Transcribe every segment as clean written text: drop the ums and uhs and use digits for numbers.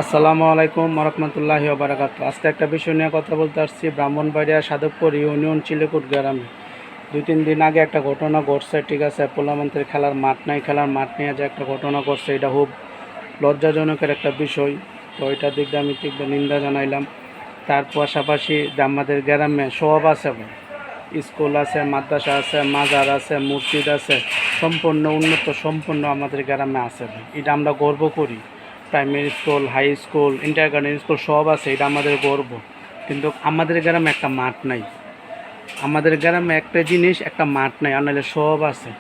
আসসালামু আলাইকুম রহমতুল্লাহি ওয়া বারাকাতুহু। আজকে একটা বিষয় নিয়ে কথা বলতে আসছি। ব্রাহ্মণবাড়িয়া সাধবপুর ইউনিয়ন চিলেকুট গ্রামে 2-3 দিন আগে একটা ঘটনা ঘটছে। ঠিক আছে, পোলামন্ত্রীর খেলার মাঠ নাই, খেলার মাঠ নিয়ে যে একটা ঘটনা ঘটছে, এটা খুব লজ্জাজনকের একটা বিষয়। তো এটার দিক দিয়ে আমি তীব্র নিন্দা জানাইলাম। তার পাশাপাশি যে আমাদের গ্রামে সব আছে ভাই, স্কুল আছে, মাদ্রাসা আছে, মাজার আছে, মসজিদ আছে, সম্পূর্ণ উন্নত সম্পূর্ণ আমাদের গ্রামে আছে ভাই। এটা আমরা গর্ব করি। Primary school, high school, inter garden school সব আছে, এটা আমাদের গর্ব। কিন্তু আমাদের গ্রামে একটা মাঠ নাই। আমাদের গ্রামে একটা জিনিস, একটা মাঠ নাই, আর নাহলে সব আছে।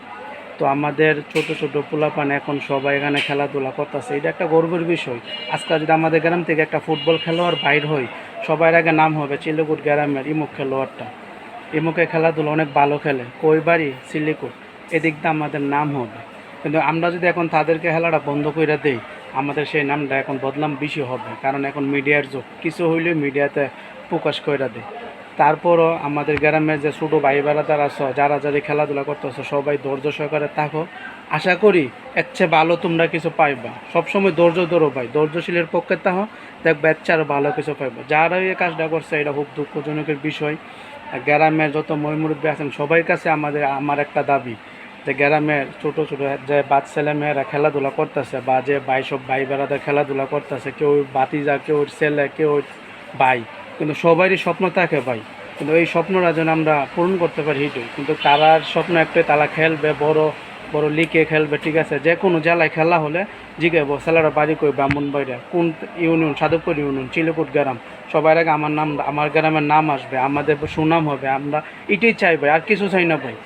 তো আমাদের ছোট ছোট পোলাপান এখন সবাই এখানে খেলাধুলা করতেছে, এটা একটা গর্বের বিষয়। আজকে যদি আমাদের গ্রাম থেকে একটা ফুটবল খেলোয়াড় বাইর হয়, সবার আগে নাম হবে চিলেকুট গ্রামের ইমুক খেলোয়াড়টা। ইমুকে খেলাধুলা অনেক ভালো খেলে, কই বাড়ি চিলেকুট, এদিক দিয়ে আমাদের নাম হবে। কিন্তু আমরা যদি এখন তাদেরকে খেলাটা বন্ধ করে দেই, আমাদের সেই নামটা এখন বদনাম বেশি হবে। কারণ এখন মিডিয়ার যুগ, কিছু হইলে মিডিয়াতে প্রকাশ করে দেয়। তারপরও আমাদের গ্রামের যে ছোটো ভাই বেড়াদার আছো, যারা যারা খেলাধুলা করতেছো, সবাই ধৈর্য সহকারে থাকো। আশা করি এর চেয়ে ভালো তোমরা কিছু পাইবা। সবসময় ধৈর্য ধরো ভাই, ধৈর্যশীলের পক্ষে থাকো, দেখবে এর চেয়ে আরও ভালো কিছু পাইবা। যারা এই কাজটা করছে, এটা খুব দুঃখজনকের বিষয়। গ্রামের যত মুরব্বী আছেন সবার কাছে আমার একটা দাবি, যে গ্রামের ছোটো ছোটো যে ছেলে মেয়েরা খেলাধুলা করতেছে, বা যে সব ভাই বেড়াদের খেলাধুলা করতেছে, কেউ বাতিজা, কেউ ছেলে, কেউ ভাই, কিন্তু সবারই স্বপ্ন থাকে ভাই। কিন্তু এই স্বপ্নটা যেন আমরা পূরণ করতে পারি হিটু। কিন্তু তারার স্বপ্ন একটাই, তারা খেলবে বড় বড় লিগে খেলবে। ঠিক আছে, যে কোনো জেলায় খেলা হলে জিজ্ঞাসা ছেলেরা বাড়ি কই, ব্রাহ্মণবাড়িয়া কোন ইউনিয়ন, সাধবপুর ইউনিয়ন, চিলেকুট গ্রাম, সবার আগে আমার গ্রামের নাম আসবে, আমাদের সুনাম হবে। আমরা এটাই চাই ভাই, আর কিছু চাই না ভাই।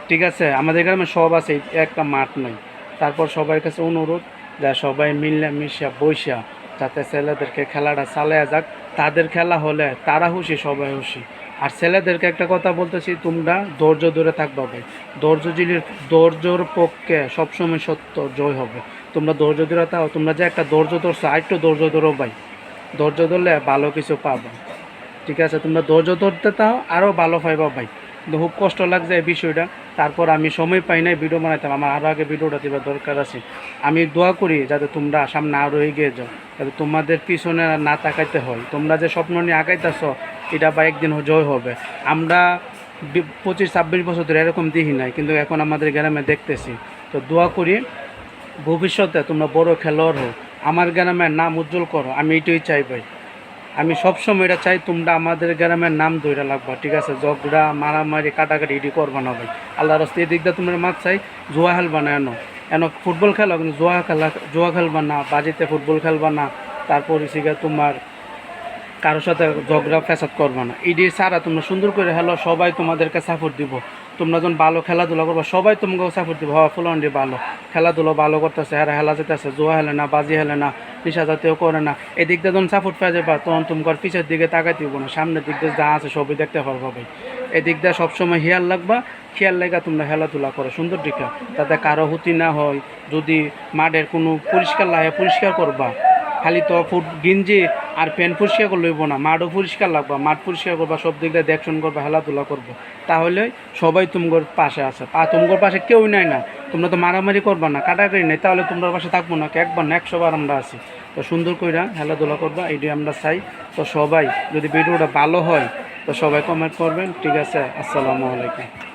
ঠিক আছে, আমাদের গ্রামে সব আছে, একটা মাঠ নাই। তারপর সবার কাছে অনুরোধ, যা সবাই মিলে মিশা বৈশা যাতে ছেলেদেরকে খেলাটা চালায়া যাক। তাদের খেলা হলে তারা খুশি, সবাই খুশি। আর ছেলেদেরকে একটা কথা বলতেছি, তোমরা ধৈর্য ধরে থাকবা ভাই। ধৈর্যর পক্ষে সবসময় সত্য জয় হবে। তোমরা ধৈর্য ধরে থাকো, তোমরা যে একটা ধৈর্য ধরছো, আরেকটু ধৈর্য ধরো ভাই। ধৈর্য ধরলে ভালো কিছু পাবা। ঠিক আছে, তোমরা ধৈর্য ধরতে তাও আরও ভালো পাইবা ভাই। কিন্তু খুব কষ্ট লাগছে এই বিষয়টা। তারপর আমি সময় পাই নাই ভিডিও বানাইতাম, আমার আরও আগে ভিডিওটা দেওয়ার দরকার আছে। আমি দোয়া করি যাতে তোমরা সামনে আরও এগিয়ে যাও, যাতে তোমাদের পিছনে না তাকাইতে হয়। তোমরা যে স্বপ্ন নিয়ে আগাইতেছ, এটা বা একদিন জয় হবে। আমরা 25-26 বছর ধরে এরকম দেখি নাই, কিন্তু এখন আমাদের গ্রামে দেখতেছি। তো দোয়া করি ভবিষ্যতে তোমরা বড় খেলোয়াড় হো, আমার গ্রামের নাম উজ্জ্বল করো। আমি এটাই চাই ভাই। আমি সবসময় এটা চাই, তোমরা আমাদের গ্রামের নাম ধরে লাগবা। ঠিক আছে, ঝগড়া মারামারি কাটাকাটি এটি করবা না ভাই। আল্লাহর রাস্তায় এদিক দিয়ে তোমরা মাছ চাই, জুয়া খেলবা না। এন ফুটবল খেলো, কিন্তু জুয়া খেলবা না, বাজিতে ফুটবল খেলবা না। তারপর হিসেবে তোমার কারোর সাথে ঝগড়া ফ্যাসাদ করবা না। এটি ছাড়া তোমরা সুন্দর করে খেলো, সবাই তোমাদেরকে সাপোর্ট দিব। তোমরা যখন ভালো খেলাধুলা করবা, সবাই তোমাকেও সাপোর্ট দিব। হওয়া ফুলান্ডি ভালো খেলাধুলো ভালো করতেছে, হ্যাঁ হেলা যেতেছে, জোয়া হেলে না, বাজি হেলে না, নেশা জাতীয় করে না। এদিক দিয়ে যখন সাপোর্ট পেয়ে যাবা, তখন তোমার পিছের দিকে তাকাইতে দিব না, সামনের দিক দিয়ে যা আছে সবই দেখতে পারবা ভাই। এদিক দিয়ে সবসময় খেয়াল রাখবা, খেয়াল লেগা তোমরা খেলাধুলা করো সুন্দর দিকে, তাতে কারো ক্ষতি না হয়। যদি মাঠের কোনো পরিষ্কার লাগে, পরিষ্কার করবা। খালি তো গিঞ্জি আর প্যান্ট পরিষ্কার করে লইব না, মাঠও পরিষ্কার লাগবা, মাঠ পরিষ্কার করবা, সব দিক দিয়ে দেখশন করবা, খেলাধুলা করবো। তাহলে সবাই তোমার পাশে আছে। তোমার পাশে কেউই নাই না, তোমরা তো মারামারি করবা না, কাটাকাটি নেই, তাহলে তোমার পাশে থাকবো না। একবার না 100 বার আমরা আছি। তো সুন্দর কইরা খেলাধুলা করবা, এইটাই আমরা চাই। তো সবাই যদি ভিডিওটা ভালো হয়, তো সবাই কমেন্ট করবেন। ঠিক আছে, আসসালামু আলাইকুম।